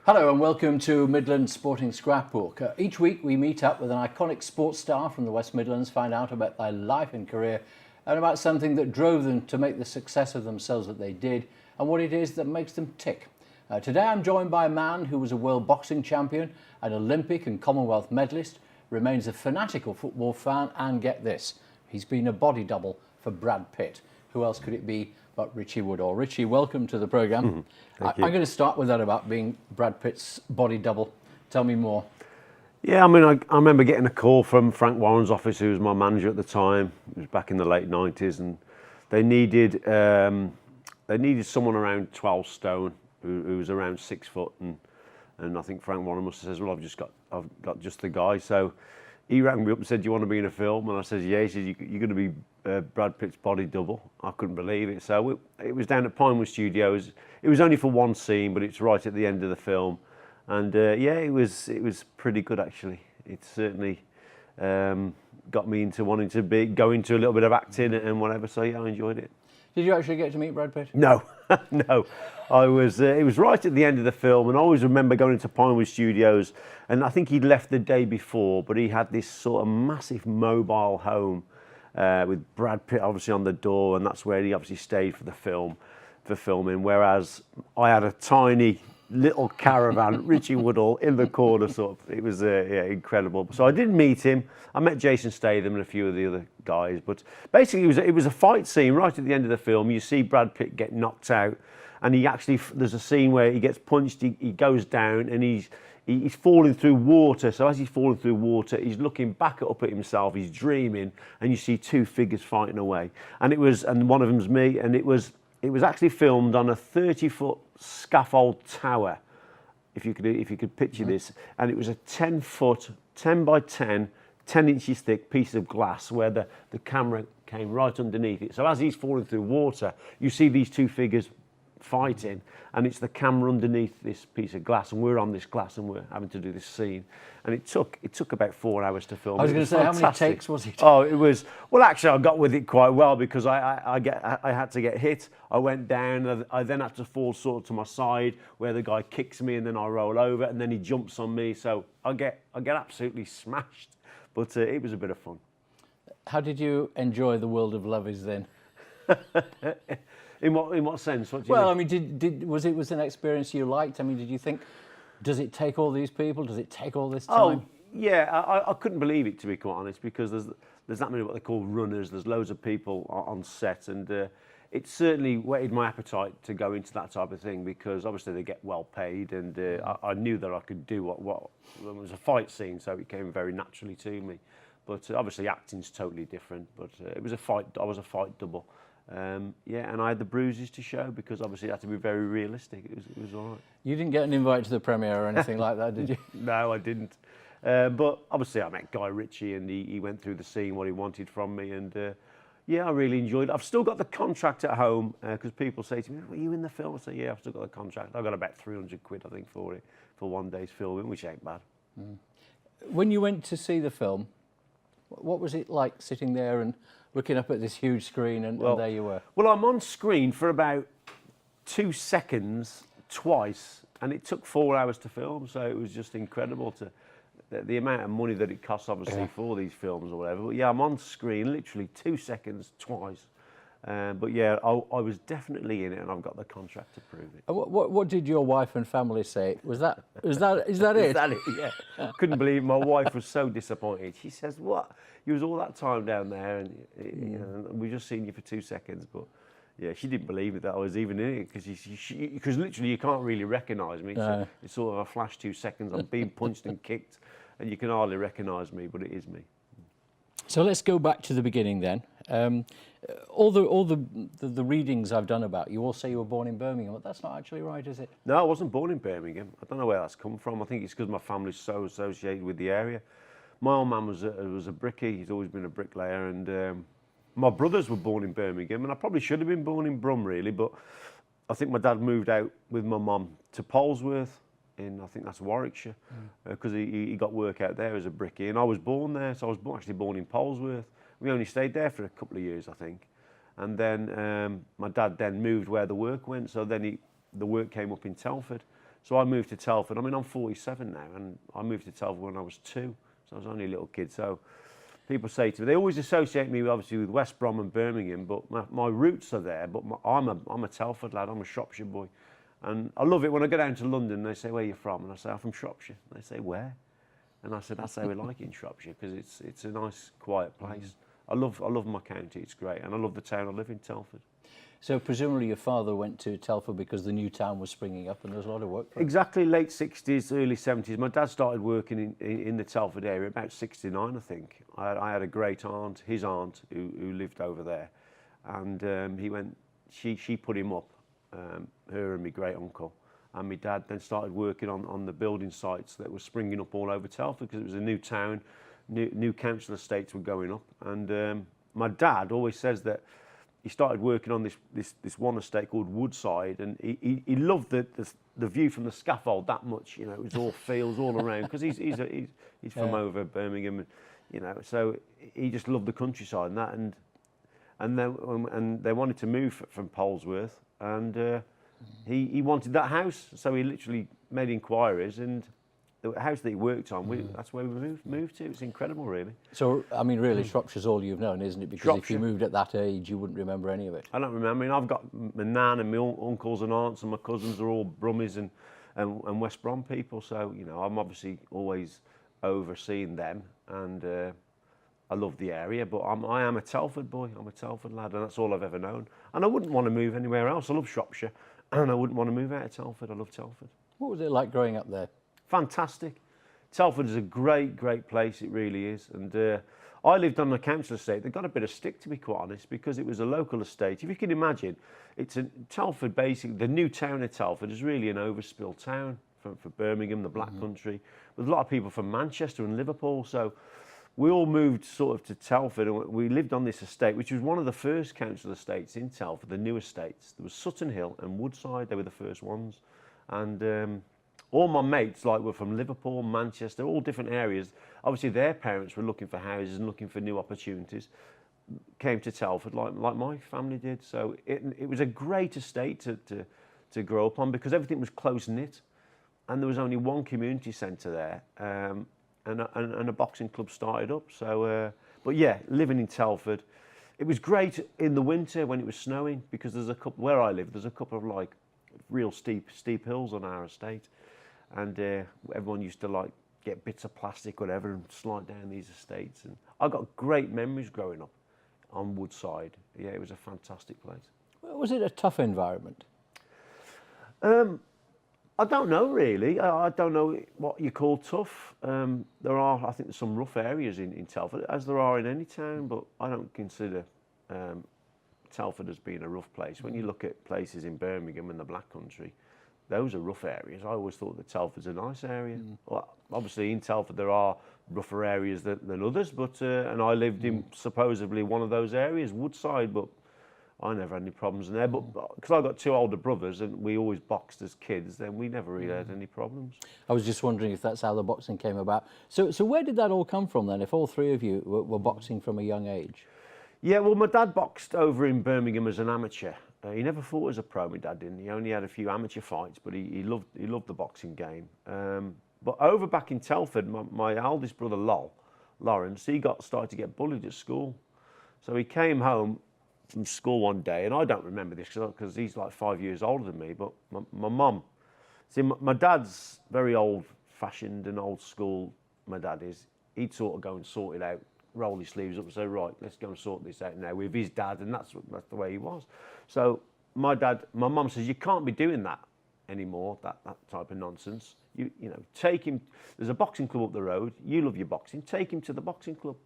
Hello and welcome to Midlands Sporting Scrapbook. Each week we meet up with an iconic sports star from the West Midlands, find out about their life and career and about something that drove them to make the success of themselves that they did and what it is that makes them tick. Today I'm joined by a man who was a world boxing champion, an Olympic and Commonwealth medalist, remains a fanatical football fan, and get this, he's been a body double for Brad Pitt. Who else could it be but Richie Woodhall? Richie, welcome to the programme. I'm going to start with that about being Brad Pitt's body double. Tell me more. Yeah, I mean, I remember getting a call from Frank Warren's office, who was my manager at the time. It was back in the late 90s, and they needed someone around 12 stone who was around 6 foot, and I think Frank Warren must have said, well, I've got just the guy. So he rang me up and said, do you want to be in a film? And I said, yeah. He said, you're going to be Brad Pitt's body double. I couldn't believe it. So it was down at Pinewood Studios. It was only for one scene, but it's right at the end of the film. And yeah, it was pretty good, actually. It certainly got me into wanting to go into a little bit of acting and whatever. So yeah, I enjoyed it. Did you actually get to meet Brad Pitt? No, no. It was right at the end of the film, and I always remember going into Pinewood Studios, and I think he'd left the day before, but he had this sort of massive mobile home with Brad Pitt obviously on the door, and that's where he obviously stayed for filming, whereas I had a tiny little caravan, Richie Woodhall, in the corner, sort of. It was yeah, incredible. So I did meet him. I met Jason Statham and a few of the other guys, but basically it was a fight scene right at the end of the film. You see Brad Pitt get knocked out, and there's a scene where he gets punched, he goes down, and he's falling through water. So as he's falling through water, he's looking back up at himself, he's dreaming, and you see two figures fighting away. And one of them's me, and it was actually filmed on a 30-foot scaffold tower, if you could picture this, and it was a 10-foot, 10 by 10, 10 inches thick piece of glass where the camera came right underneath it. So as he's falling through water, you see these two figures fighting, and it's the camera underneath this piece of glass, and we're on this glass and we're having to do this scene, and it took about 4 hours to film. I was going to say, fantastic. How many takes was it? Oh, it was, well, actually I got with it quite well, because I had to get hit, I went down, I then had to fall sort of to my side where the guy kicks me, and then I roll over, and then he jumps on me, so I get absolutely smashed, but it was a bit of fun. How did you enjoy The World of Love Is Then? In what sense? What do you well, mean? I mean, was it an experience you liked? I mean, did you think, does it take all these people? Does it take all this time? Oh, yeah, I couldn't believe it, to be quite honest, because there's that many what they call runners. There's loads of people on set, and it certainly whetted my appetite to go into that type of thing, because obviously they get well paid, and I knew that I could do what it was a fight scene, so it came very naturally to me. But obviously acting's totally different. But it was a fight. I was a fight double. Yeah, and I had the bruises to show, because obviously it had to be very realistic. It was all right. You didn't get an invite to the premiere or anything like that, did you? No, I didn't. But obviously I met Guy Ritchie, and he went through the scene, what he wanted from me, and yeah, I really enjoyed it. I've still got the contract at home, because people say to me, were you in the film? I say, yeah, I've still got the contract. I got about 300 quid, I think, for it, for one day's filming, which ain't bad. Mm. When you went to see the film, what was it like sitting there and looking up at this huge screen, and there you were? Well, I'm on screen for about 2 seconds twice, and it took 4 hours to film, so it was just incredible the amount of money that it costs, obviously, for these films or whatever. But yeah, I'm on screen literally 2 seconds twice. But yeah, I was definitely in it, and I've got the contract to prove it. What did your wife and family say? Is that it? Is that it? Yeah. Couldn't believe it. My wife was so disappointed. She says, "What? You was all that time down there, and you know, we just seen you for 2 seconds." But yeah, she didn't believe it that I was even in it, because literally you can't really recognise me. It's sort of a flash 2 seconds. I'm being punched and kicked, and you can hardly recognise me, but it is me. So let's go back to the beginning then. All the readings I've done about you all say you were born in Birmingham, but that's not actually right, is it? No, I wasn't born in Birmingham. I don't know where that's come from. I think it's because my family's so associated with the area. My old man was a brickie. He's always been a bricklayer, and my brothers were born in Birmingham, and I probably should have been born in Brum, really, but I think my dad moved out with my mum to Polesworth, I think that's Warwickshire, because he got work out there as a brickie, and I was born there, so I was actually born in Polesworth. We only stayed there for a couple of years, I think, and then my dad then moved where the work went, so then the work came up in Telford, So I moved to Telford. I mean, I'm 47 now, and I moved to Telford when I was 2, so I was only a little kid. So people say to me, they always associate me obviously with West Brom and Birmingham, but my roots are there. But I'm a Telford lad. I'm a Shropshire boy, and I love it when I go down to London. They say, "Where are you from?" And I say, "I'm from Shropshire." And they say, "Where?" And I said, "That's how we like it in Shropshire, because it's a nice, quiet place." I love my county. It's great, and I love the town I live in, Telford. So presumably your father went to Telford because the new town was springing up and there was a lot of work for him. Exactly, late 60s, early 70s. My dad started working in the Telford area about 69, I think. I had a great aunt, his aunt, who lived over there. And she put him up, her and my great uncle. And my dad then started working on the building sites that were springing up all over Telford, because it was a new town, new council estates were going up. And my dad always says that he started working on this one estate called Woodside, and he loved the view from the scaffold that much. You know, it was all fields all around, because he's from over Birmingham, so he just loved the countryside and that. And they wanted to move from Polesworth, and he wanted that house, so he literally made inquiries, and the house that he worked on, that's where we moved to. It's incredible, really. So, I mean, really, Shropshire's all you've known, isn't it? Because if you moved at that age, you wouldn't remember any of it. I don't remember. I mean, I've got my nan and my uncles and aunts, and my cousins are all Brummies and West Brom people. So, I'm obviously always overseeing them, and I love the area. But I am a Telford boy. I'm a Telford lad, and that's all I've ever known. And I wouldn't want to move anywhere else. I love Shropshire, and I wouldn't want to move out of Telford. I love Telford. What was it like growing up there? Fantastic. Telford is a great place, it really is. And I lived on a council estate that got a bit of stick, to be quite honest, because it was a local estate. If you can imagine, Telford, basically, the new town of Telford is really an overspill town for Birmingham, the Black Country, with a lot of people from Manchester and Liverpool. So we all moved sort of to Telford, and we lived on this estate, which was one of the first council estates in Telford, the new estates. There was Sutton Hill and Woodside, they were the first ones. And all my mates were from Liverpool, Manchester, all different areas. Obviously, their parents were looking for houses and looking for new opportunities. Came to Telford like my family did. So it was a great estate to grow up on, because everything was close knit, and there was only one community centre there, and a boxing club started up. So, but yeah, living in Telford, it was great in the winter when it was snowing, because there's a couple where I live. There's a couple of real steep hills on our estate. And everyone used to get bits of plastic, whatever, and slide down these estates. And I got great memories growing up on Woodside. Yeah, it was a fantastic place. Was it a tough environment? I don't know, really. I don't know what you call tough. I think there's some rough areas in Telford, as there are in any town, but I don't consider Telford as being a rough place. When you look at places in Birmingham and the Black Country, those are rough areas. I always thought that Telford's a nice area. Well, obviously in Telford there are rougher areas than others, but and I lived in supposedly one of those areas, Woodside, but I never had any problems in there. But because I got 2 older brothers and we always boxed as kids, then we never really had any problems. I was just wondering if that's how the boxing came about. So where did that all come from then, if all 3 of you were boxing from a young age? Yeah, well, my dad boxed over in Birmingham as an amateur. He never fought as a pro, my dad didn't. He only had a few amateur fights, but he loved the boxing game. But over back in Telford, my eldest brother, Lawrence, he started to get bullied at school. So he came home from school one day, and I don't remember this because he's 5 years older than me, but my mum, see, my dad's very old-fashioned and old school, my dad is. He'd sort of go and sort it out, roll his sleeves up and say, right, let's go and sort this out now with his dad, and that's the way he was. So my mum says, you can't be doing that anymore, that type of nonsense. You take him, there's a boxing club up the road, you love your boxing, take him to the boxing club.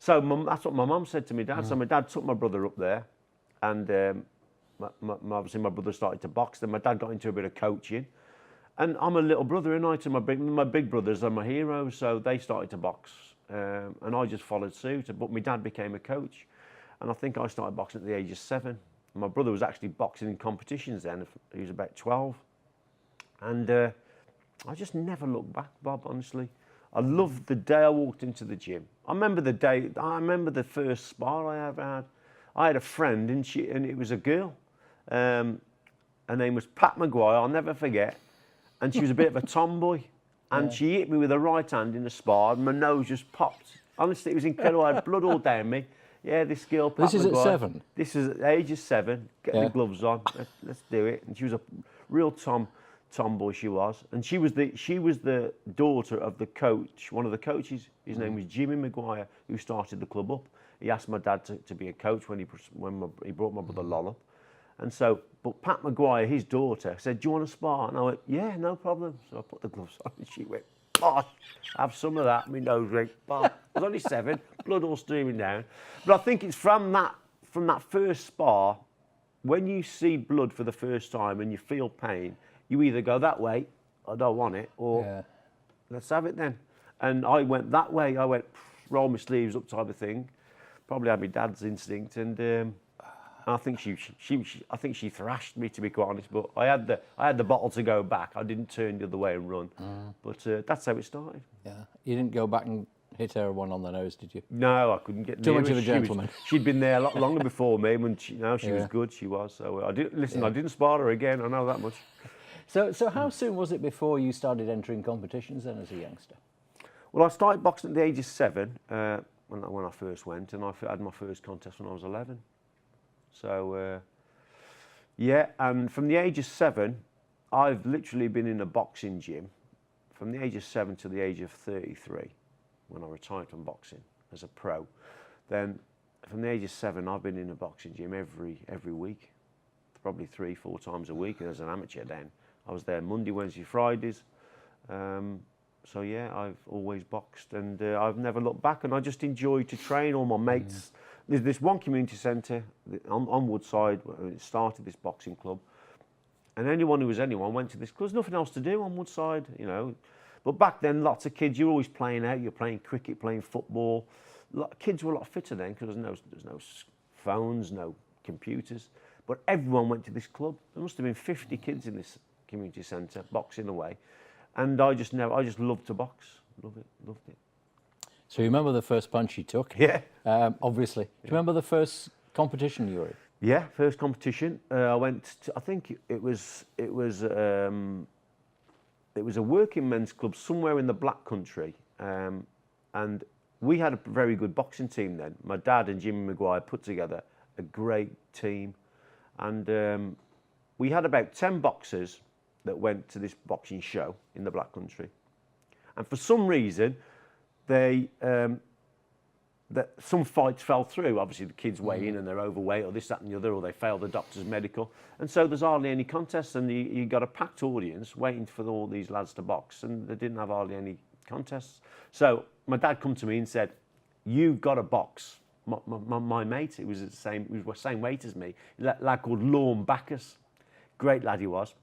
So that's what my mum said to my dad. So my dad took my brother up there, and obviously my brother started to box. Then my dad got into a bit of coaching, and I'm a little brother, and to my big brothers are my heroes, so they started to box, and I just followed suit. But my dad became a coach, and I think I started boxing at the age of 7. My brother was actually boxing in competitions then. He was about 12, and I just never looked back, Bob, honestly. I loved the day I walked into the gym. I remember the first spar I ever had. I had a friend, and it was a girl. Her name was Pat Maguire, I'll never forget. and she was a bit of a tomboy, and she hit me with her right hand in the spar, and my nose just popped. Honestly, it was incredible. I had blood all down me. Yeah, this girl. Pat This is Maguire, at 7? This is at the age of 7. Get the gloves on. Let's do it. And she was a real tomboy. She was, and she was the daughter of the coach. One of the coaches. His name was Jimmy Maguire, who started the club up. He asked my dad to be a coach when he brought my brother Lol up. And so, but Pat Maguire, his daughter, said, "Do you want a spar?" And I went, "Yeah, no problem." So I put the gloves on, and she went, "Bosh, have some of that." My nose went, "Bosh." I was only 7, blood all streaming down. But I think it's from that first spar, when you see blood for the first time and you feel pain, you either go that way, "I don't want it," or "Let's have it then." And I went that way. I went, roll my sleeves up type of thing. Probably had my dad's instinct, and I think she thrashed me, to be quite honest. But I had the bottle to go back. I didn't turn the other way and run. But that's how it started. Yeah, you didn't go back and hit her one on the nose, did you? No, I couldn't get Too near much her. of a gentleman. She'd been there a lot longer before me. When she was good, she was. So I didn't spar her again. I know that much. So how soon was it before you started entering competitions then as a youngster? Well, I started boxing at the age of 7 when I first went, and I had my first contest when I was 11. So, and from the age of 7, I've literally been in a boxing gym from the age of 7 to the age of 33, when I retired from boxing as a pro. Then, from the age of 7, I've been in a boxing gym every week, probably 3-4 times a week. And as an amateur then, I was there Monday, Wednesday, Fridays. So yeah, I've always boxed, and I've never looked back, and I just enjoy to train all my mates. There's this one community centre on Woodside where it started, this boxing club, and anyone went to this because there's nothing else to do on Woodside, you know. But back then, lots of kids, you're always playing out, you're playing cricket, playing football. Kids were a lot fitter then because there's no phones, no computers, but everyone went to this club. There must have been 50 kids in this community centre boxing away. And I just loved to box. Loved it. So you remember the first punch you took? Yeah. Obviously. Do you remember the first competition you were in? Yeah, first competition. I went to, I think it was a working men's club somewhere in the Black Country, and we had a very good boxing team then. My dad and Jimmy Maguire put together a great team, and we had about 10 boxers that went to this boxing show in the Black Country, and for some reason, some fights fell through. Obviously, the kids weigh in and they're overweight, or this, that, and the other, or they failed the doctor's medical, and so there's hardly any contests, and you got a packed audience waiting for all these lads to box, and they didn't have hardly any contests. So my dad come to me and said, "You've got to box." My mate, he was the same weight as me, a lad called Lorne Bacchus, great lad he was.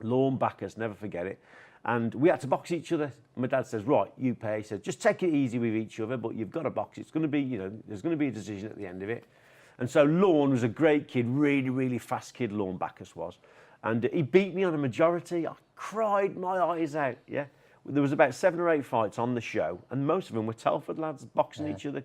Lorne Bacchus, never forget it. And we had to box each other. My dad says, "Right, you pay." He says, "Just take it easy with each other, but you've got to box. It's going to be, there's going to be a decision at the end of it." And so Lorne was a great kid, really, really fast kid, Lorne Bacchus was. And he beat me on a majority. I cried my eyes out, yeah. There was about 7 or 8 fights on the show, and most of them were Telford lads boxing each other.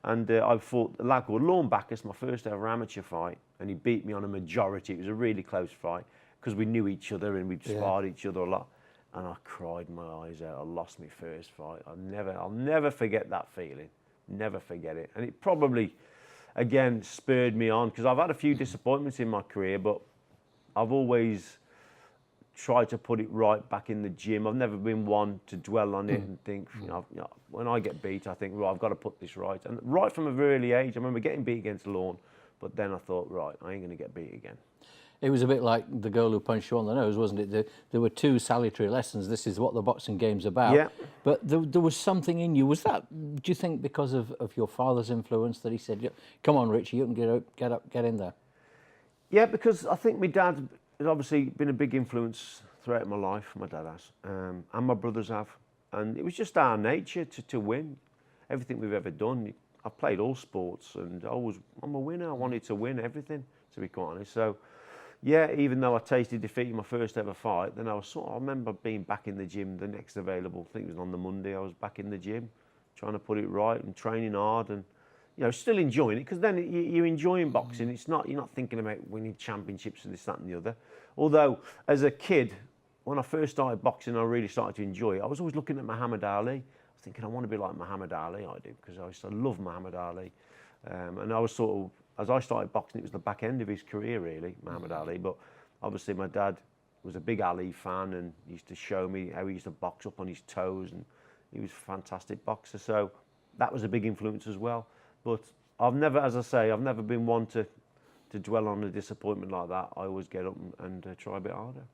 I fought a lad called Lorne Bacchus, my first ever amateur fight, and he beat me on a majority. It was a really close fight because we knew each other and we'd sparred each other a lot. And I cried my eyes out. I lost my first fight. I'll never forget that feeling. Never forget it. And it probably, again, spurred me on, because I've had a few disappointments in my career, but I've always tried to put it right back in the gym. I've never been one to dwell on it and think, when I get beat, I think, right, I've got to put this right. And right from a very early age, I remember getting beat against Lorne, but then I thought, right, I ain't going to get beat again. It was a bit like the girl who punched you on the nose, wasn't it? There were 2 salutary lessons. This is what the boxing game's about. Yeah. But there was something in you. Was that, do you think, because of your father's influence, that he said, "Come on, Richie, you can get in there"? Yeah, because I think my dad has obviously been a big influence throughout my life. My dad has, and my brothers have. And it was just our nature to win. Everything we've ever done, I've played all sports, and I'm a winner. I wanted to win everything, to be quite honest. So, yeah, even though I tasted defeat in my first ever fight, then I remember being back in the gym the next available, I think it was on the Monday, I was back in the gym, trying to put it right and training hard and, still enjoying it, because then you're enjoying boxing. You're not thinking about winning championships and this, that and the other. Although, as a kid, when I first started boxing, I really started to enjoy it. I was always looking at Muhammad Ali. I was thinking, I want to be like Muhammad Ali, I do, because I used to love Muhammad Ali. And I was sort of, as I started boxing, it was the back end of his career, really, Muhammad Ali. But obviously, my dad was a big Ali fan, and he used to show me how he used to box up on his toes, and he was a fantastic boxer. So that was a big influence as well. But I've never, as I say, I've never been one to dwell on a disappointment like that. I always get up and try a bit harder.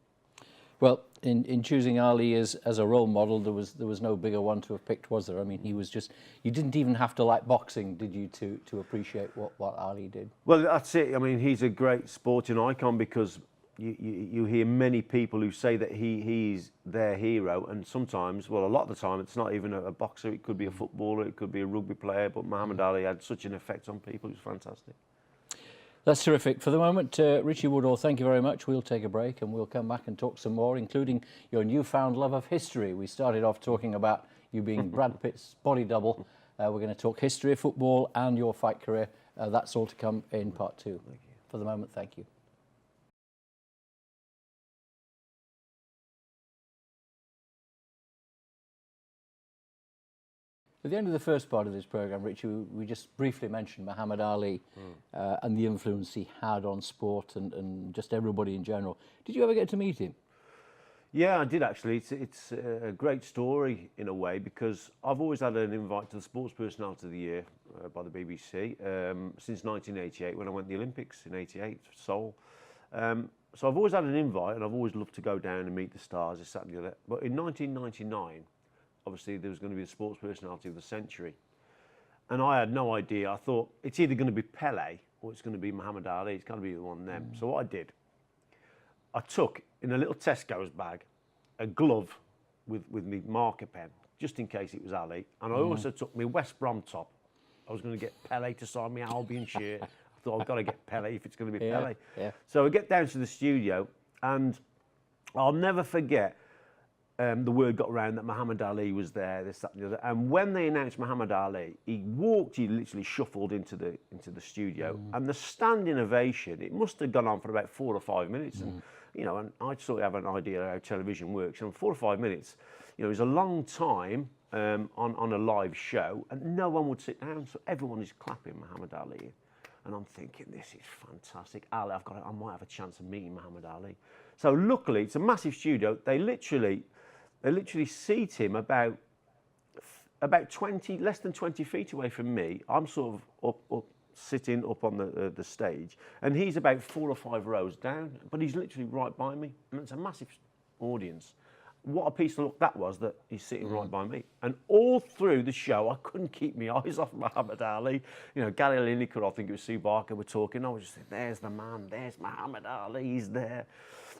Well, in choosing Ali as a role model, there was no bigger one to have picked, was there? I mean, he was just, you didn't even have to like boxing, did you, to appreciate what Ali did? Well, that's it. I mean, he's a great sporting icon, because you hear many people who say that he's their hero, and sometimes, well, a lot of the time, it's not even a boxer. It could be a footballer, it could be a rugby player, but Muhammad Ali had such an effect on people. It was fantastic. That's terrific. For the moment, Richie Woodhall, thank you very much. We'll take a break and we'll come back and talk some more, including your newfound love of history. We started off talking about you being Brad Pitt's body double. We're going to talk history of football and your fight career. That's all to come in part 2. Thank you. For the moment, thank you. At the end of the first part of this programme, Richie, we just briefly mentioned Muhammad Ali and the influence he had on sport and just everybody in general. Did you ever get to meet him? Yeah, I did actually. It's a great story in a way, because I've always had an invite to the Sports Personality of the Year by the BBC since 1988, when I went to the Olympics in '88, Seoul. So I've always had an invite, and I've always loved to go down and meet the stars, this, that and the other. But in 1999, obviously there was going to be the Sports Personality of the Century. And I had no idea. I thought, it's either going to be Pele or it's going to be Muhammad Ali. It's got to be the one of them. So what I did, I took, in a little Tesco's bag, a glove with my marker pen, just in case it was Ali. And I also took my West Brom top. I was going to get Pele to sign my Albion shirt. I thought, I've got to get Pele if it's going to be Pele. Yeah. So I get down to the studio, and I'll never forget, the word got around that Muhammad Ali was there, this, that, and the other. And when they announced Muhammad Ali, he literally shuffled into the studio, and the standing ovation, it must have gone on for about 4 or 5 minutes. And you know, and I sort of have an idea how television works. And 4 or 5 minutes, you know, is a long time on a live show, and no one would sit down, so everyone is clapping Muhammad Ali. And I'm thinking, this is fantastic. Ali, I might have a chance of meeting Muhammad Ali. So luckily, it's a massive studio. They literally seat him about 20, less than 20 feet away from me. I'm sort of up sitting up on the stage, and he's about 4 or 5 rows down, but he's literally right by me, and it's a massive audience. What a piece of luck that was, that he's sitting right by me. And all through the show, I couldn't keep my eyes off Muhammad Ali. You know, Gary Lineker, I think it was Sue Barker, were talking. I was just thinking, there's the man, there's Muhammad Ali, he's there.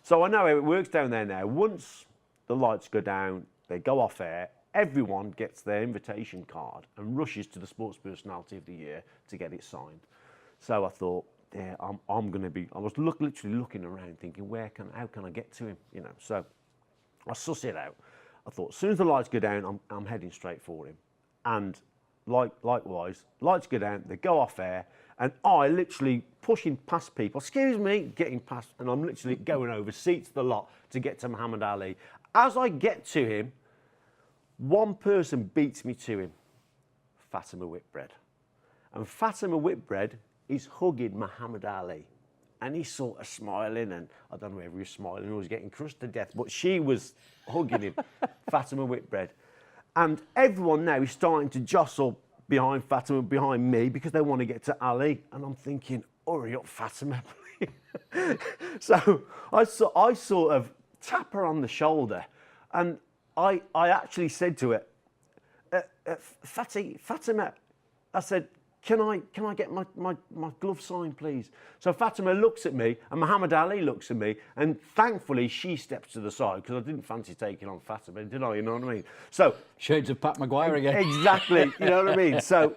So I know how it works down there now. Once the lights go down, they go off air, everyone gets their invitation card and rushes to the Sports Personality of the Year to get it signed. So I thought, yeah, I'm going to be, I was literally looking around thinking, how can I get to him? You know, so I suss it out. I thought, as soon as the lights go down, I'm heading straight for him. And likewise, lights go down, they go off air, and I literally pushing past people, excuse me, getting past, and I'm literally going over seats the lot to get to Muhammad Ali. As I get to him, one person beats me to him, Fatima Whitbread. And Fatima Whitbread is hugging Muhammad Ali. And he's sort of smiling, and I don't know whether he was smiling or he was getting crushed to death, but she was hugging him, Fatima Whitbread. And everyone now is starting to jostle behind Fatima, behind me, because they want to get to Ali. And I'm thinking, hurry up, Fatima, please. So I sort of tap her on the shoulder, and I actually said to her, Fatima, I said, can I get my glove signed, please? So Fatima looks at me, and Muhammad Ali looks at me, and thankfully she steps to the side, because I didn't fancy taking on Fatima, did I? You know what I mean? So Shades of Pat Maguire again. Exactly, you know what I mean? So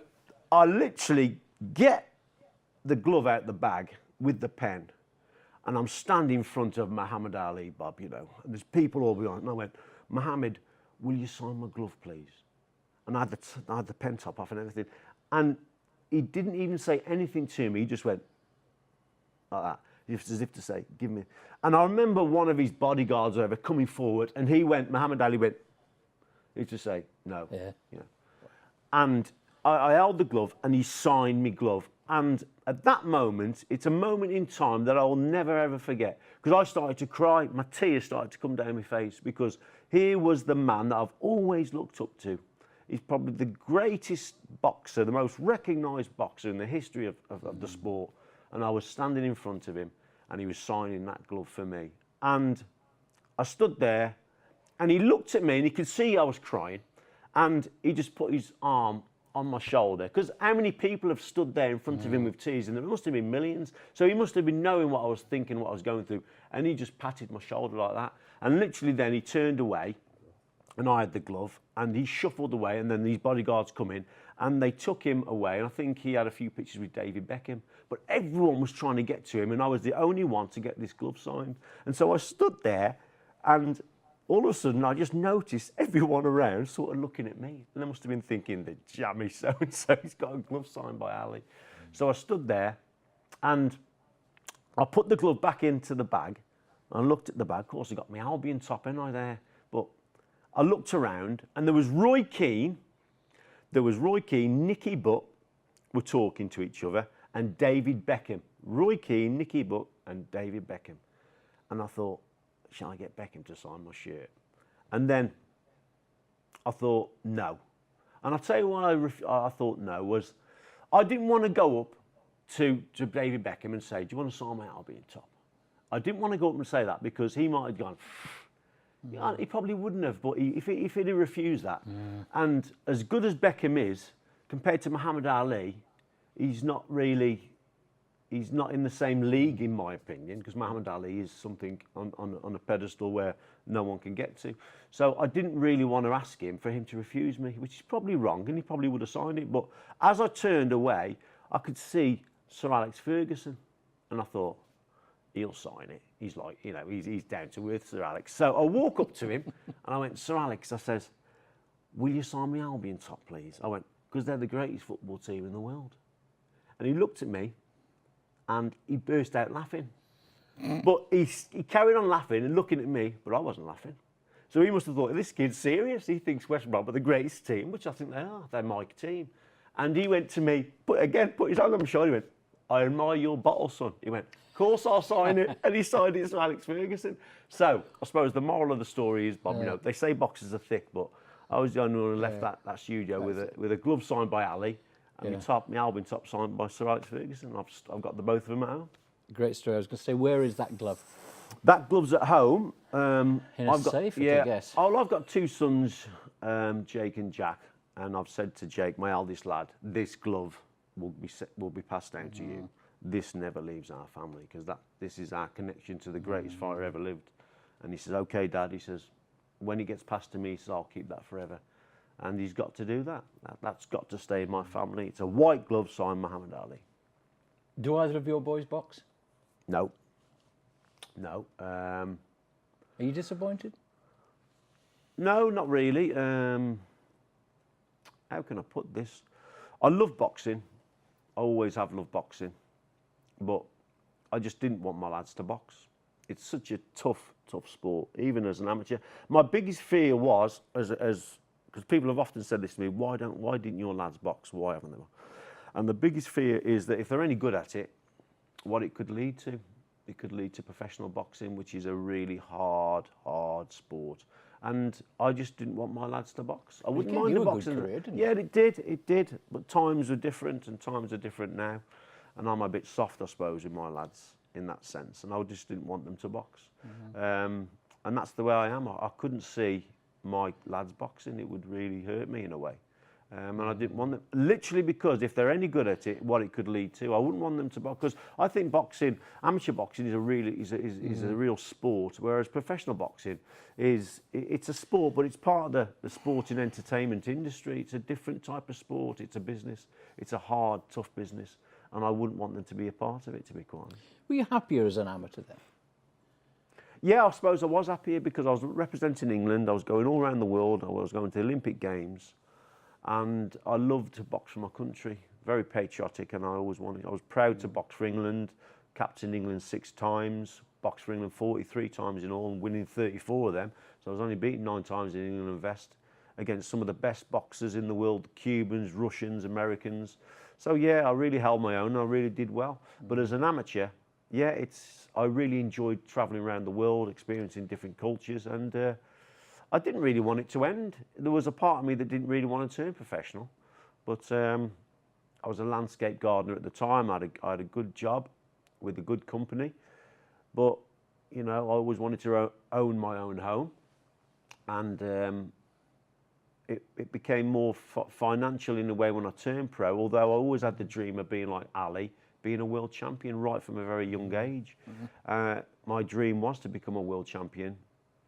I literally get the glove out the bag with the pen, and I'm standing in front of Muhammad Ali, Bob, you know, and there's people all behind, and I went, Muhammad, will you sign my glove, please? And I had the pen top off and everything, and he didn't even say anything to me. He just went like that. as if to say, give me. And I remember one of his bodyguards or whatever coming forward, and Muhammad Ali went, he used to say, no. Yeah. You know. And I held the glove, and he signed me glove. And at that moment, it's a moment in time that I will never ever forget. Because I started to cry, my tears started to come down my face, because here was the man that I've always looked up to. He's probably the greatest boxer, the most recognised boxer in the history of the sport. And I was standing in front of him, and he was signing that glove for me. And I stood there, and he looked at me, and he could see I was crying, and he just put his arm on my shoulder. Because how many people have stood there in front of him with tears? And there must have been millions. So he must have been knowing what I was thinking, what I was going through. And he just patted my shoulder like that. And literally then he turned away, and I had the glove, and he shuffled away, and then these bodyguards come in, and they took him away. And I think he had a few pictures with David Beckham. But everyone was trying to get to him, and I was the only one to get this glove signed. And so I stood there, and all of a sudden, I just noticed everyone around sort of looking at me. And they must have been thinking, the jammy so-and-so, he's got a glove signed by Ali. So I stood there, and I put the glove back into the bag. I looked at the bag. Of course, I got my Albion top, ain't I, there? But I looked around, and there was Roy Keane, Nicky Butt were talking to each other, and David Beckham. Roy Keane, Nicky Butt, and David Beckham. And I thought, shall I get Beckham to sign my shirt? And then I thought, no. And I'll tell you why I thought no was, I didn't want to go up to David Beckham and say, do you want to sign my Albion top? I didn't want to go up and say that, because he might have gone, yeah, he probably wouldn't have, but if he'd have refused that. And as good as Beckham is, compared to Muhammad Ali, he's not in the same league, in my opinion, because Muhammad Ali is something on a pedestal where no one can get to. So I didn't really want to ask him for him to refuse me, which is probably wrong, and he probably would have signed it. But as I turned away, I could see Sir Alex Ferguson, and I thought, he'll sign it. He's like, you know, he's down to earth, Sir Alex. So I walk up to him, and I went, Sir Alex, I says, will you sign me Albion top, please? I went, because they're the greatest football team in the world. And he looked at me, and he burst out laughing. But he carried on laughing and looking at me, but I wasn't laughing. So he must have thought, this kid's serious. He thinks West Brom are the greatest team, which I think they are. They're my team. And he went to me, put his hand on my shoulder, he went, I admire your bottle, son. He went, of course I'll sign it. And he signed it to Alex Ferguson. So I suppose the moral of the story is, Bob, you know, they say boxers are thick, but I was the only one who left that studio with a glove signed by Ali, and my Albion top signed by Sir Alex Ferguson. I've got the both of them at home. Great story. I was going to say, where is that glove? That glove's at home. In a safe, I guess. Oh, I've got two sons, Jake and Jack, and I've said to Jake, my eldest lad, this glove will be passed down to you. This never leaves our family, because this is our connection to the greatest fighter ever lived. And he says, okay, Dad. He says, when he gets passed to me, he says, I'll keep that forever. And he's got to do that. That's got to stay in my family. It's a white glove signed Muhammad Ali. Do either of your boys box? No. Are you disappointed? No, not really. How can I put this? I love boxing. I always have loved boxing. But I just didn't want my lads to box. It's such a tough sport, even as an amateur. My biggest fear was, because people have often said this to me, why didn't your lads box? Why haven't they? And the biggest fear is that if they're any good at it, what it could lead to. It could lead to professional boxing, which is a really hard sport. And I just didn't want my lads to box. I wouldn't mind the boxing. Good career, didn't yeah, it did. But times are different, and times are different now. And I'm a bit soft, I suppose, with my lads in that sense. And I just didn't want them to box. And that's the way I am. I couldn't see my lads boxing. It would really hurt me in a way. And I didn't want them, literally, because if they're any good at it, what it could lead to, I wouldn't want them to box. Because I think boxing, amateur boxing, is a real sport, whereas professional boxing it's a sport, but it's part of the sport and entertainment industry. It's a different type of sport. It's a business. It's a hard, tough business, and I wouldn't want them to be a part of it, to be quite honest. Were you happier as an amateur then? Yeah, I suppose I was happier, because I was representing England. I was going all around the world. I was going to the Olympic Games. And I loved to box for my country, very patriotic, and I was proud to box for England, captained England 6 times, boxed for England 43 times in all, and winning 34 of them. So I was only beaten 9 times in England and Vest against some of the best boxers in the world, Cubans, Russians, Americans. So yeah, I really held my own. I really did well. But as an amateur, yeah, I really enjoyed travelling around the world, experiencing different cultures, and I didn't really want it to end. There was a part of me that didn't really want to turn professional, but I was a landscape gardener at the time. I had a good job with a good company, but you know, I always wanted to own my own home, and it became more financial in a way when I turned pro, although I always had the dream of being like Ali, being a world champion right from a very young age. My dream was to become a world champion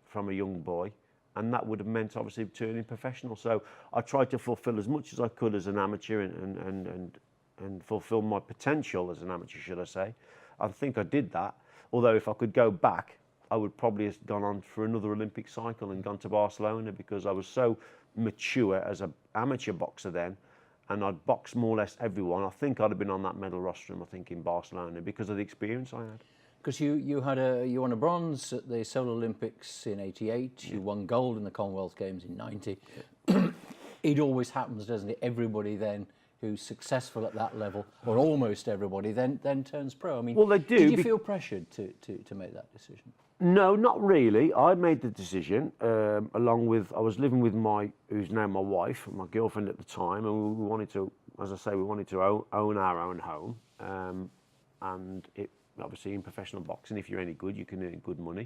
from a young boy, and that would have meant obviously turning professional. So I tried to fulfill as much as I could as an amateur and fulfill my potential as an amateur, should I say. I think I did that, although if I could go back, I would probably have gone on for another Olympic cycle and gone to Barcelona, because I was so mature as an amateur boxer then, and I'd boxed more or less everyone. I think I'd have been on that medal rostrum, I think, in Barcelona because of the experience I had. Because you won a bronze at the Seoul Olympics in '88. You won gold in the Commonwealth Games in '90. It always happens, doesn't it? Everybody then who's successful at that level, or almost everybody, then turns pro. I mean, well, they do. Did you feel pressured to make that decision? No, not really. I made the decision along with, I was living with who's now my wife, my girlfriend at the time, and we wanted to, as I say, we wanted to own our own home, and it obviously in professional boxing, if you're any good, you can earn good money,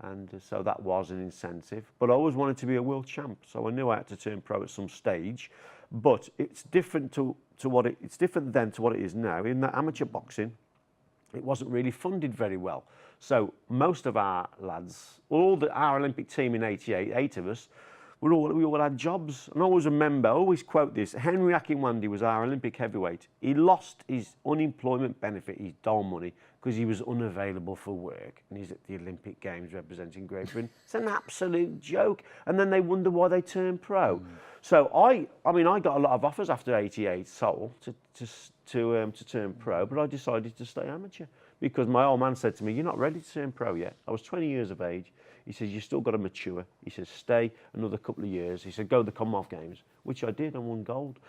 and so that was an incentive. But I always wanted to be a world champ, so I knew I had to turn pro at some stage. But it's different to what it's different then to what it is now. In that amateur boxing, it wasn't really funded very well. So most of our lads, our Olympic team in '88, 8 of us, we all had jobs. And I always remember, I always quote this, Henry Akinwande was our Olympic heavyweight. He lost his unemployment benefit, his dole money, because he was unavailable for work. And he's at the Olympic Games representing Great Britain. It's an absolute joke. And then they wonder why they turn pro. So I got a lot of offers after '88 Seoul to turn pro, but I decided to stay amateur because my old man said to me, "You're not ready to turn pro yet." I was 20 years of age. He says, "You still got to mature." He says, "Stay another couple of years." He said, "Go to the Commonwealth Games," which I did and won gold.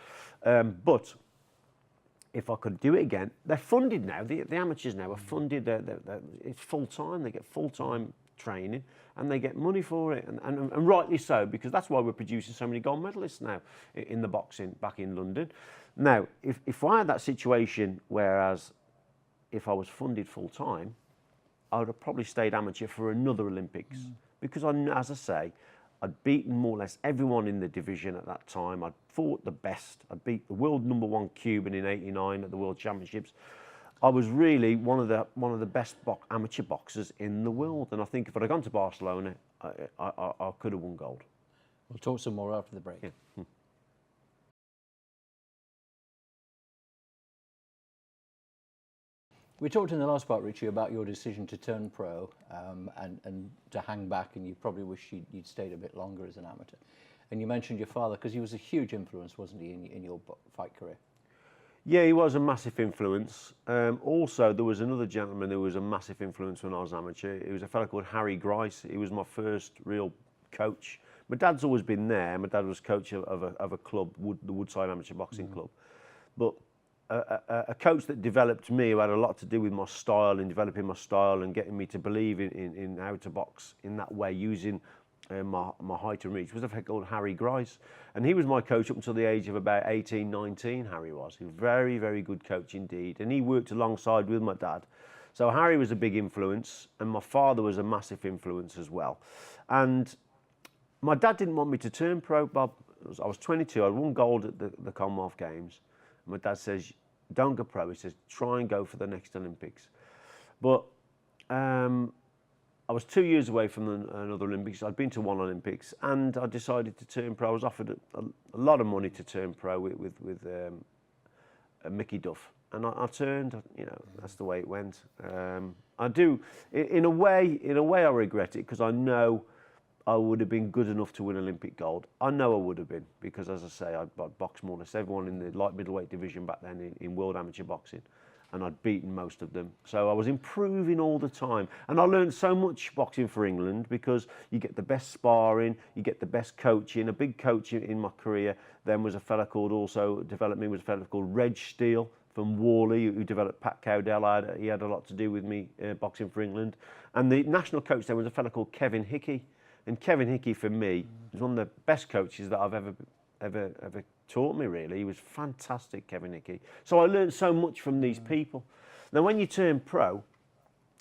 But if I could do it again, they're funded now. The amateurs now are funded. It's full time. They get full time training and they get money for it, and rightly so, because that's why we're producing so many gold medalists now in the boxing back in London. Now, if I had that situation, whereas if I was funded full time, I would have probably stayed amateur for another Olympics, because as I say, I'd beaten more or less everyone in the division at that time. I'd fought the best. I'd beat the world #1 Cuban in '89 at the World Championships. I was really one of the best amateur boxers in the world, and I think if I'd have gone to Barcelona, I could have won gold. We'll talk some more after the break. Yeah. We talked in the last part, Richie, about your decision to turn pro and to hang back, and you probably wish you'd stayed a bit longer as an amateur. And you mentioned your father, because he was a huge influence, wasn't he, in your fight career? Yeah, he was a massive influence. Also, there was another gentleman who was a massive influence when I was amateur. He was a fellow called Harry Grice. He was my first real coach. My dad's always been there. My dad was coach of a club, the Woodside Amateur Boxing Club. But a coach that developed me, who had a lot to do with my style and developing my style and getting me to believe in how to box in that way, using my height and reach, was a fellow called Harry Grice. And he was my coach up until the age of about 18, 19, Harry was. He was a very, very good coach indeed. And he worked alongside with my dad. So Harry was a big influence, and my father was a massive influence as well. And my dad didn't want me to turn pro, Bob. I was 22, I won gold at the Commonwealth Games. And my dad says, "Don't go pro." He says, "Try and go for the next Olympics." But I was 2 years away from another Olympics. I'd been to one Olympics, and I decided to turn pro. I was offered a lot of money to turn pro with Mickey Duff, and I turned. You know, that's the way it went. I do, in a way, I regret it, because I know I would have been good enough to win Olympic gold. I know I would have been, because, as I say, I boxed more or less everyone in the light middleweight division back then in world amateur boxing, and I'd beaten most of them. So I was improving all the time. And I learned so much boxing for England because you get the best sparring, you get the best coaching. A big coach in my career then was a fella called, also developed me, was a fella called Reg Steele from Worley, who developed Pat Cowdell. He had a lot to do with me boxing for England. And the national coach then was a fella called Kevin Hickey. And Kevin Hickey, for me, was one of the best coaches that I've ever taught me, really. He was fantastic, Kevin Hickey. So I learned so much from these people. Now, when you turn pro,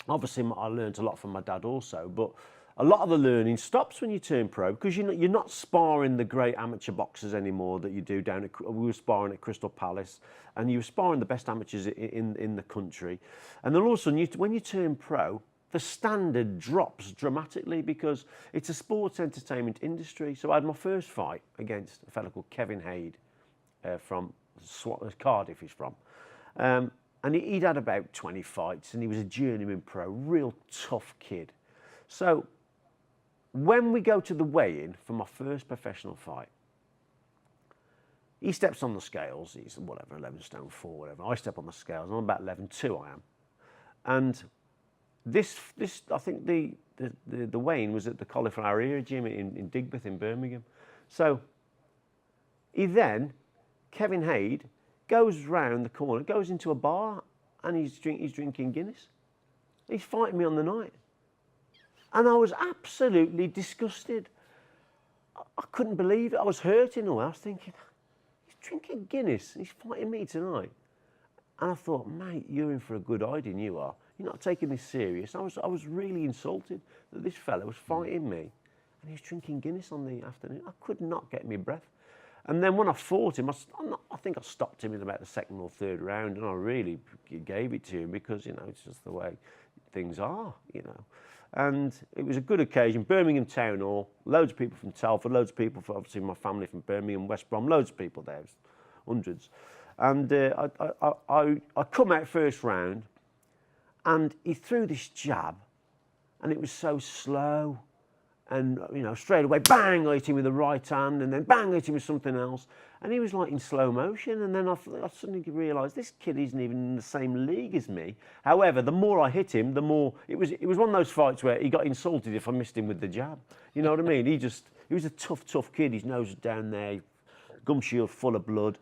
obviously I learned a lot from my dad also, but a lot of the learning stops when you turn pro because you're not sparring the great amateur boxers anymore that you do down at, we were sparring at Crystal Palace, and you were sparring the best amateurs in the country. And then all of a sudden, when you turn pro, the standard drops dramatically because it's a sports entertainment industry. So I had my first fight against a fellow called Kevin Haid from Cardiff, he's from. And he'd had about 20 fights and he was a journeyman pro, real tough kid. So when we go to the weigh-in for my first professional fight, he steps on the scales, he's whatever, 11 stone 4, whatever. I step on the scales, I'm about 11.2 I am. And this I think the weigh-in was at the Cauliflower Ear gym in Digbeth in Birmingham. So Kevin Haid goes round the corner, goes into a bar, and he's drinking Guinness. He's fighting me on the night. And I was absolutely disgusted. I couldn't believe it. I was hurting away. I was thinking, he's drinking Guinness, and he's fighting me tonight. And I thought, mate, you're in for a good hiding, you are. You're not taking this serious. I was really insulted that this fella was fighting me and he was drinking Guinness on the afternoon. I could not get my breath. And then when I fought him, I think I stopped him in about the second or third round, and I really gave it to him because, it's just the way things are, And it was a good occasion. Birmingham Town Hall, loads of people from Telford, loads of people, obviously my family from Birmingham, West Brom, loads of people there, hundreds. And I come out first round, and he threw this jab, and it was so slow. And, straight away, bang, I hit him with the right hand, and then bang, I hit him with something else. And he was like in slow motion. And then I suddenly realised this kid isn't even in the same league as me. However, the more I hit him, the more, it was one of those fights where he got insulted if I missed him with the jab. You know what I mean? He was a tough kid. His nose was down there, gum shield full of blood.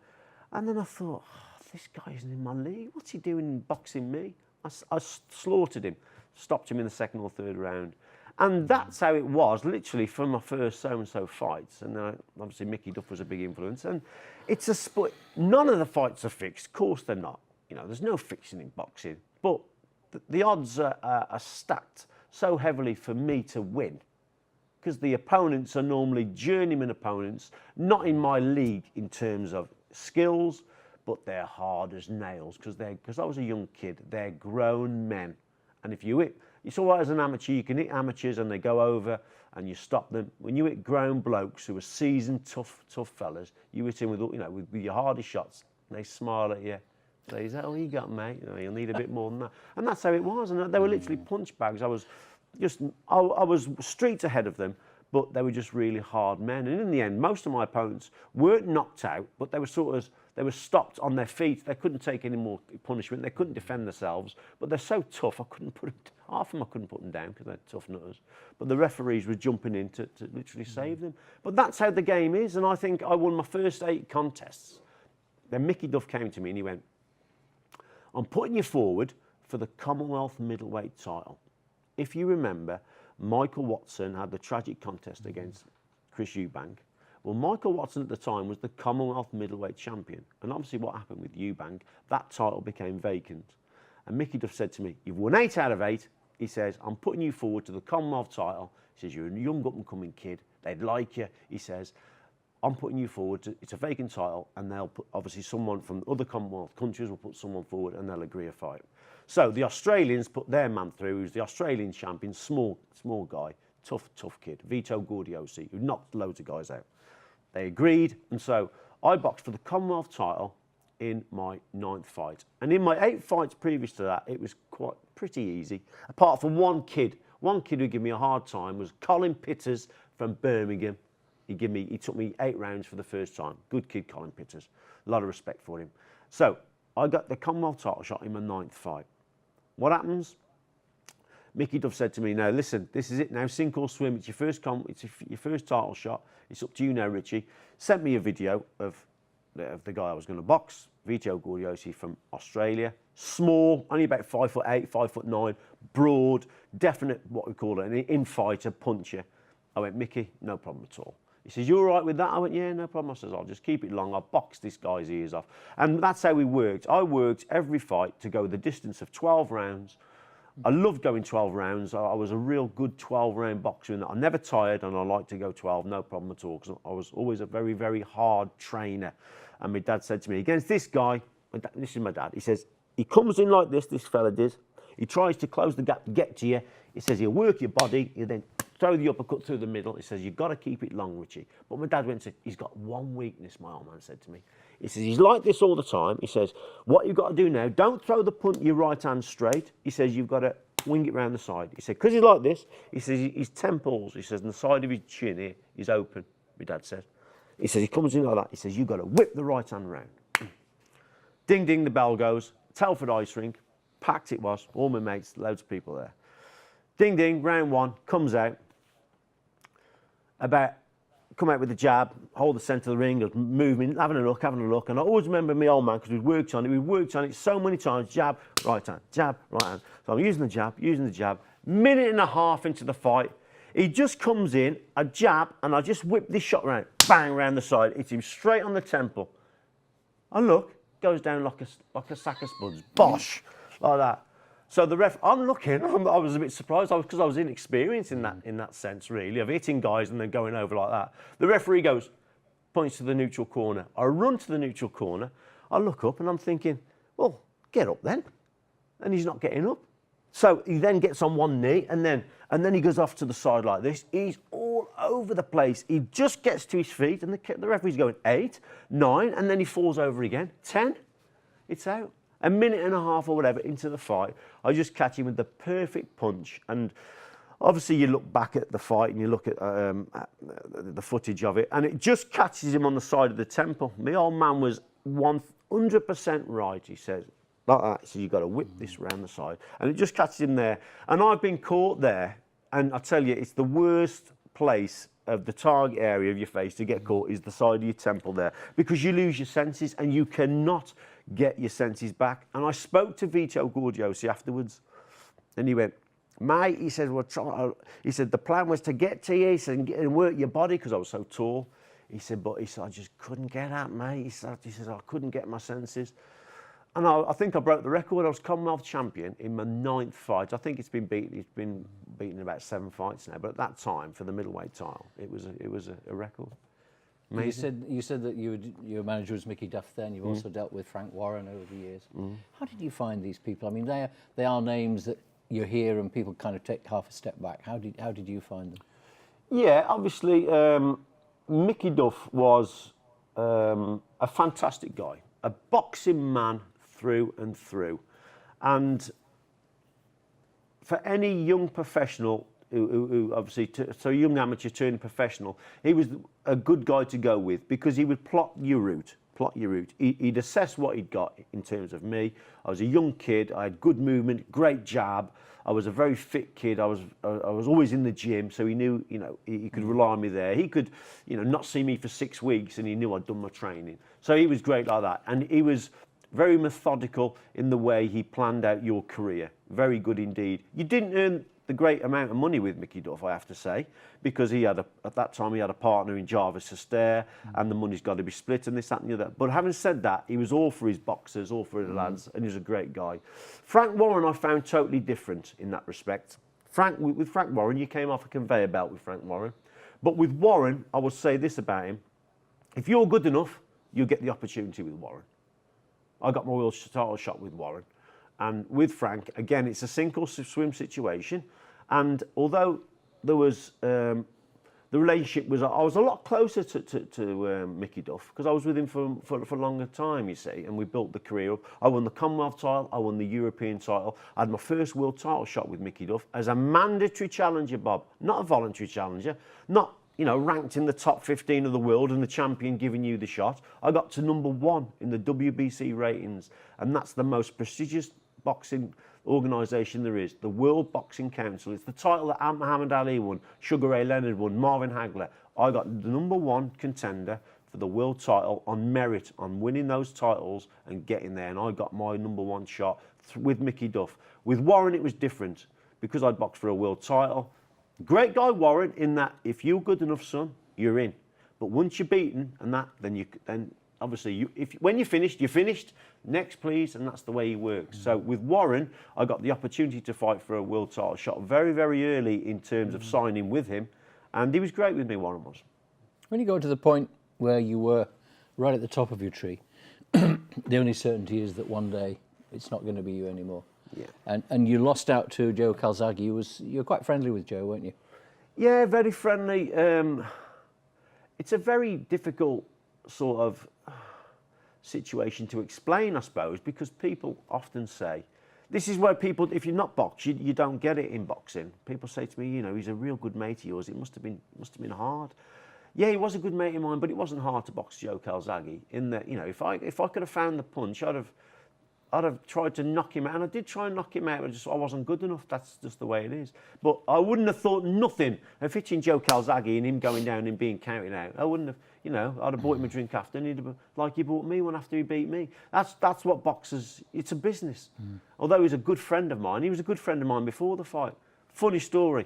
And then I thought, this guy isn't in my league. What's he doing boxing me? I slaughtered him, stopped him in the second or third round. And that's how it was, literally, from my first so-and-so fights. And obviously Mickey Duff was a big influence. And it's a sport. None of the fights are fixed. Of course they're not. There's no fixing in boxing. But the odds are stacked so heavily for me to win because the opponents are normally journeyman opponents, not in my league in terms of skills, but they're hard as nails because I was a young kid. They're grown men. And if you hit... It's all right as an amateur, you can hit amateurs and they go over and you stop them. When you hit grown blokes who are seasoned, tough fellas, you hit them with your hardest shots, and they smile at you. Say, is that all you got, mate? You'll need a bit more than that. And that's how it was. And they were literally punch bags. I was streets ahead of them, but they were just really hard men. And in the end, most of my opponents weren't knocked out, but they were stopped on their feet. They couldn't take any more punishment. They couldn't defend themselves. But they're so tough, half of them I couldn't put them down because they're tough nutters. But the referees were jumping in to literally save them. But that's how the game is. And I think I won my first 8 contests. Then Mickey Duff came to me and he went, I'm putting you forward for the Commonwealth middleweight title. If you remember, Michael Watson had the tragic contest against Chris Eubank. Well, Michael Watson at the time was the Commonwealth middleweight champion. And obviously what happened with Eubank, that title became vacant. And Mickey Duff said to me, you've won 8 out of 8. He says, I'm putting you forward to the Commonwealth title. He says, you're a young up-and-coming kid. They'd like you. He says, I'm putting you forward. It's a vacant title. And they'll put, obviously, someone from other Commonwealth countries will put someone forward and they'll agree a fight. So the Australians put their man through, who's the Australian champion, small guy, tough kid, Vito Gordiosi, who knocked loads of guys out. They agreed, and so I boxed for the Commonwealth title in my 9th fight. And in my 8 fights previous to that, it was pretty easy, apart from one kid. One kid who gave me a hard time was Colin Pitters from Birmingham. He took me 8 rounds for the first time. Good kid, Colin Pitters. A lot of respect for him. So I got the Commonwealth title shot in my 9th fight. What happens? Mickey Duff said to me, "Now listen, this is it now, sink or swim. It's your first title shot. It's up to you now, Richie." Sent me a video of the guy I was going to box, Vito Gordiosi from Australia. Small, only about 5'8", 5'9", broad, definite what we call it, an in-fighter, puncher. I went, "Mickey, no problem at all." He says, "You all right with that?" I went, "Yeah, no problem." I says, "I'll just keep it long. I'll box this guy's ears off." And that's how we worked. I worked every fight to go the distance of 12 rounds. I loved going 12 rounds. I was a real good 12-round boxer in that. I never tired, and I liked to go 12, no problem at all, because I was always a very, very hard trainer. And my dad said to me, against this guy, this is my dad, he says, he comes in like this fella does. He tries to close the gap to get to you. He says, he'll work your body, he'll then throw the uppercut through the middle. He says, you've got to keep it long, Richie. But my dad went to, he's got one weakness, my old man said to me. He says, he's like this all the time. He says, what you've got to do now, don't throw the punt your right hand straight. He says, you've got to wing it round the side. He said, because he's like this, he says, his temples, he says, and the side of his chin here is open, my dad said. He says, he comes in like that. He says, you've got to whip the right hand round. Ding, ding, the bell goes. Telford ice rink, packed it was, all my mates, loads of people there. Ding, ding, round one, comes out. Come out with the jab, hold the centre of the ring, moving, having a look. And I always remember my old man, because we worked on it so many times, jab, right hand, right hand. So I'm using the jab. Minute and a half into the fight, he just comes in, a jab, and I just whip this shot round, bang, round the side, hits him straight on the temple. I look, goes down like a sack of spuds, bosh, like that. So the ref, I'm looking, I was a bit surprised because I was inexperienced in that sense, really, of hitting guys and then going over like that. The referee goes, points to the neutral corner. I run to the neutral corner. I look up and I'm thinking, well, get up then. And he's not getting up. So he then gets on one knee and then he goes off to the side like this. He's all over the place. He just gets to his feet and the referee's going 8, 9, and then he falls over again. 10, it's out. A minute and a half or whatever into the fight, I just catch him with the perfect punch. And obviously you look back at the fight and you look at the footage of it, and it just catches him on the side of the temple. My old man was 100% right, he says. Like that, so you've got to whip this round the side. And it just catches him there. And I've been caught there, and I tell you, it's the worst place of the target area of your face to get caught is the side of your temple there, because you lose your senses and you cannot get your senses back. And I spoke to Vito Gordiosi afterwards, and he went, mate, he said, he said, the plan was to get to you, he said, and work your body, because I was so tall. He said, but he said, I just couldn't get out, mate. He said, I couldn't get my senses. And I think I broke the record. I was Commonwealth champion in my 9th fight. I think it's been beaten in about 7 fights now. But at that time, for the middleweight title, it was a record. Amazing. You said that your manager was Mickey Duff then. You've also dealt with Frank Warren over the years. How did you find these people? I mean, they are names that you hear and people kind of take half a step back. How did you find them? Yeah, obviously, Mickey Duff was a fantastic guy, a boxing man through and through. And for any young professional who obviously, so young amateur turning professional, he was a good guy to go with, because he would plot your route. He'd assess what he'd got in terms of me. I was a young kid, I had good movement, great jab. I was a very fit kid. I was always in the gym, so he knew, he could rely on me there. He could, not see me for 6 weeks, and he knew I'd done my training. So he was great like that, and he was very methodical in the way he planned out your career. Very good indeed. You didn't earn the great amount of money with Mickey Duff, I have to say, because at that time he had a partner in Jarvis Astaire, and the money's got to be split and this, that and the other. But having said that, he was all for his boxers, all for his lads, and he was a great guy. Frank Warren I found totally different in that respect. With Frank Warren, you came off a conveyor belt with Frank Warren. But with Warren, I would say this about him. If you're good enough, you'll get the opportunity with Warren. I got my world title shot with Warren. And with Frank, again, it's a sink or swim situation. And although there was, the relationship was, I was a lot closer to Mickey Duff, because I was with him for a longer time, you see, and we built the career up. I won the Commonwealth title, I won the European title. I had my first world title shot with Mickey Duff as a mandatory challenger, Bob, not a voluntary challenger, not ranked in the top 15 of the world and the champion giving you the shot. I got to number 1 in the WBC ratings, and that's the most prestigious boxing organisation there is, the World Boxing Council. It's the title that Muhammad Ali won, Sugar Ray Leonard won, Marvin Hagler. I got the number 1 contender for the world title on merit, on winning those titles and getting there, and I got my number 1 shot with Mickey Duff. With Warren, it was different because I'd boxed for a world title. Great guy Warren, in that if you're good enough, son, you're in. But once you're beaten and that, then obviously when you're finished, you're finished. Next, please, and that's the way he works. So with Warren, I got the opportunity to fight for a world title shot very, very early in terms of signing with him, and he was great with me. Warren was. When you go to the point where you were right at the top of your tree, the only certainty is that one day it's not going to be you anymore. Yeah. And you lost out to Joe Calzaghe. You were quite friendly with Joe, weren't you? Yeah, very friendly. It's a very difficult sort of situation to explain, I suppose, because people often say, this is where people, if you're not boxed, you don't get it in boxing. People say to me, he's a real good mate of yours. It must have been hard. Yeah, he was a good mate of mine, but it wasn't hard to box Joe Calzaghe. In that, if I could have found the punch, I'd have tried to knock him out, and I did try and knock him out, but I wasn't good enough. That's just the way it is. But I wouldn't have thought nothing of hitting Joe Calzaghe and him going down and being counted out. I wouldn't have, I'd have bought him a drink after, and he'd have, like he bought me one after he beat me. That's what boxers, it's a business. Although he's a good friend of mine, he was a good friend of mine before the fight. Funny story,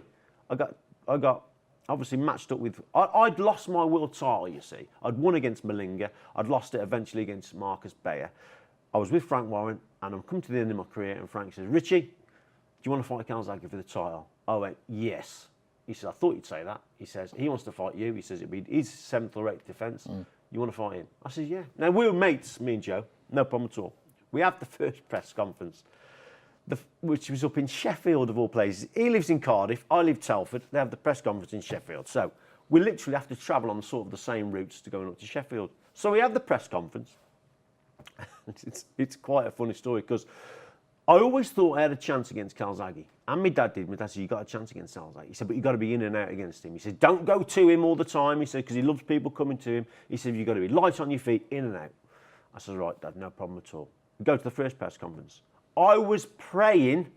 I got obviously matched up with, I'd lost my world title, you see. I'd won against Malinga, I'd lost it eventually against Marcus Bayer. I was with Frank Warren, and I'm come to the end of my career, and Frank says, Richie, do you want to fight Calzaghe for the title? I went, yes. He said, I thought you'd say that. He says, he wants to fight you. He says, he's 7th or 8th defence. You want to fight him? I said, yeah. Now, we were mates, me and Joe. No problem at all. We had the first press conference, which was up in Sheffield, of all places. He lives in Cardiff. I live Telford. They have the press conference in Sheffield. So we literally have to travel on sort of the same routes to going up to Sheffield. So we had the press conference. It's quite a funny story because I always thought I had a chance against Calzaghe. And my dad did. My dad said, you got a chance against Calzaghe. He said, but you've got to be in and out against him. He said, don't go to him all the time. He said, because he loves people coming to him. He said, you've got to be light on your feet, in and out. I said, right, Dad, no problem at all. We go to the first press conference. I was praying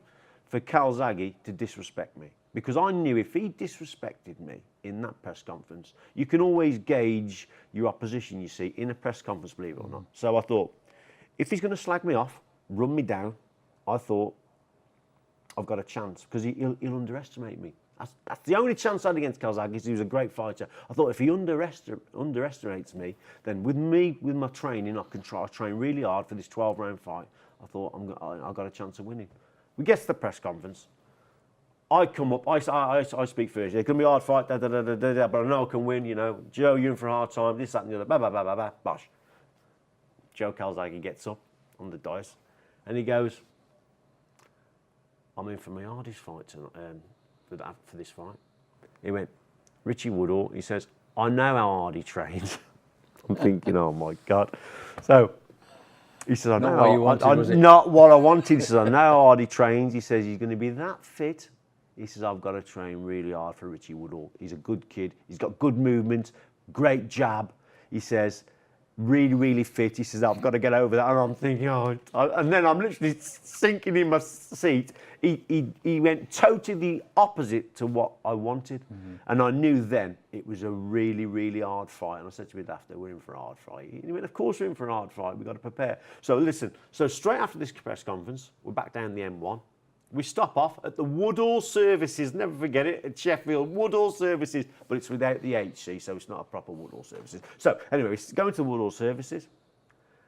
for Calzaghe to disrespect me because I knew if he disrespected me in that press conference, you can always gauge your opposition, you see, in a press conference, believe it or not. So I thought, if he's going to slag me off, run me down, I thought, I've got a chance because he'll underestimate me. That's the only chance I had against Calzaghe. He was a great fighter. I thought if he underestimates me, then with my training, I can train really hard for this 12-round fight. I thought I've got a chance of winning. We get to the press conference. I come up, I speak first. It's going to be a hard fight, but I know I can win, Joe, you're in for a hard time, this, that, and the other, blah, blah, blah, blah, blah, bosh. Joe Calzaghe gets up on the dais and he goes, I'm in for my hardest fight tonight, for this fight. He went, Richie Woodhall, he says, I know how hard he trains. I'm thinking, oh my God. So he says, Not what you wanted, was it? Not what I wanted. He says, I know how hard he trains. He says, he's going to be that fit. He says, I've got to train really hard for Richie Woodhall. He's a good kid. He's got good movement, great jab. He says, really, really fit. He says, I've got to get over that. And I'm thinking, and then I'm literally sinking in my seat. He went totally opposite to what I wanted. And I knew then it was a really, really hard fight. And I said to my dad, we're in for a hard fight. He went, of course we're in for a hard fight. We've got to prepare. So listen, straight after this press conference, we're back down the M1. We stop off at the Woodhall Services, never forget it, at Sheffield, Woodhall Services, but it's without the HC, so it's not a proper Woodhall Services. So anyway, we're going to the Woodhall Services.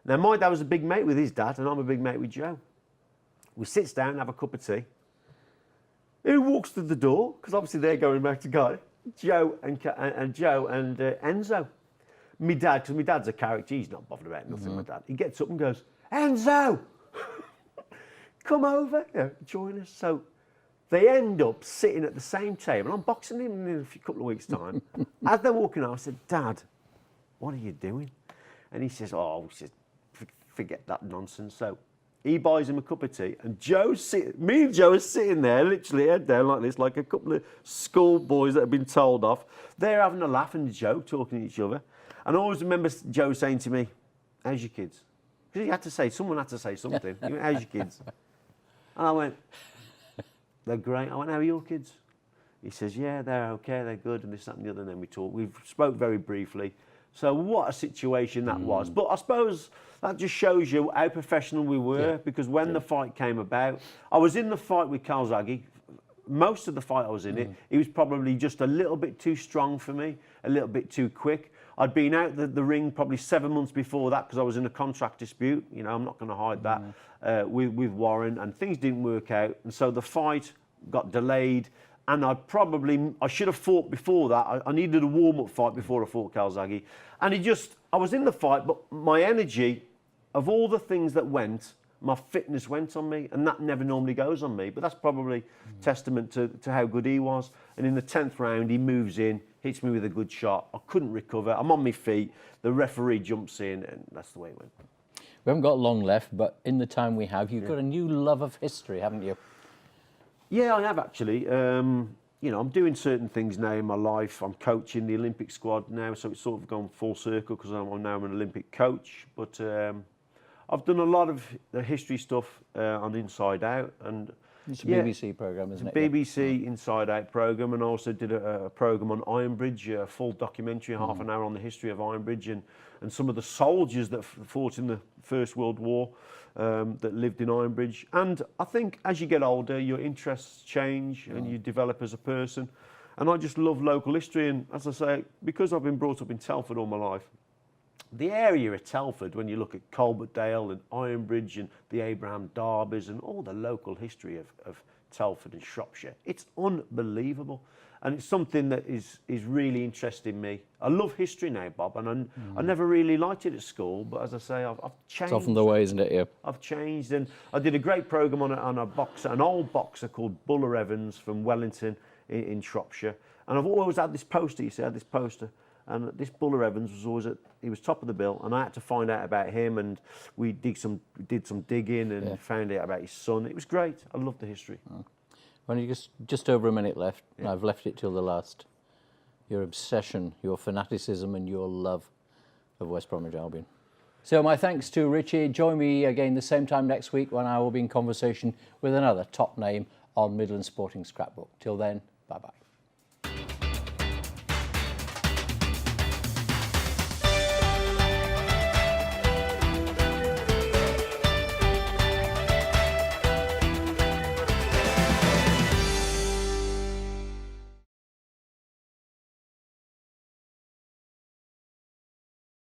Now my dad was a big mate with his dad, and I'm a big mate with Joe. We sit down and have a cup of tea. Who walks to the door? Because obviously they're going back to Cardiff. Joe and Enzo. My dad, because my dad's a character, he's not bothered about nothing, my dad. He gets up and goes, Enzo! Come over, join us. So they end up sitting at the same table. I'm boxing him in a couple of weeks' time. As they're walking out, I said, Dad, what are you doing? And he says, forget that nonsense. So He buys him a cup of tea, and me and Joe are sitting there, literally head down like this, like a couple of schoolboys that have been told off. They're having a laugh and a joke, talking to each other. And I always remember Joe saying to me, "How's your kids?" Because someone had to say something. He went, "How's your kids?" And I went, "They're great." I went, "How are your kids?" He says, "Yeah, they're okay, they're good," and this, that, and the other. And then we talked. We spoke very briefly. So what a situation that was. But I suppose that just shows you how professional we were, because when the fight came about, I was in the fight with Calzaghe. Most of the fight I was in it, he was probably just a little bit too strong for me, a little bit too quick. I'd been out the ring probably 7 months before that because I was in a contract dispute. You know, I'm not going to hide that, with Warren, and things didn't work out. And so the fight got delayed. And I should have fought before that. I needed a warm-up fight before I fought Calzaghe. And I was in the fight, but my energy, of all the things that went, my fitness went on me, and that never normally goes on me. But that's probably testament to how good he was. And in the 10th round, he moves in, hits me with a good shot. I couldn't recover. I'm on my feet. The referee jumps in, and that's the way it went. We haven't got long left, but in the time we have, you've got a new love of history, haven't you? Yeah, I have actually. You know, I'm doing certain things now in my life. I'm coaching the Olympic squad now, so it's sort of gone full circle because I'm now an Olympic coach. But I've done a lot of the history stuff on Inside Out, and it's a BBC programme, isn't it? BBC Inside Out programme, and I also did a programme on Ironbridge, a full documentary, half an hour on the history of Ironbridge and some of the soldiers that fought in the First World War that lived in Ironbridge. And I think as you get older, your interests change and you develop as a person. And I just love local history. And as I say, because I've been brought up in Telford all my life, the area of Telford, when you look at Coalbertdale and Ironbridge and the Abraham Darbys and all the local history of Telford and Shropshire, it's unbelievable. And it's something that is really interesting me. I love history now, Bob, and I never really liked it at school, but as I say, I've changed. It's often the way, isn't it? Yeah. I've changed, and I did a great programme on an old boxer called Buller Evans from Wellington in Shropshire. And I've always had this poster, I had this poster, and this Buller Evans was always he was top of the bill, and I had to find out about him, and we did some digging and found out about his son. It was great. I love the history. Well, you just over a minute left. Yeah. I've left it till the last. Your obsession, your fanaticism, and your love of West Bromwich Albion. So my thanks to Richie. Join me again the same time next week when I will be in conversation with another top name on Midland Sporting Scrapbook. Till then, bye-bye.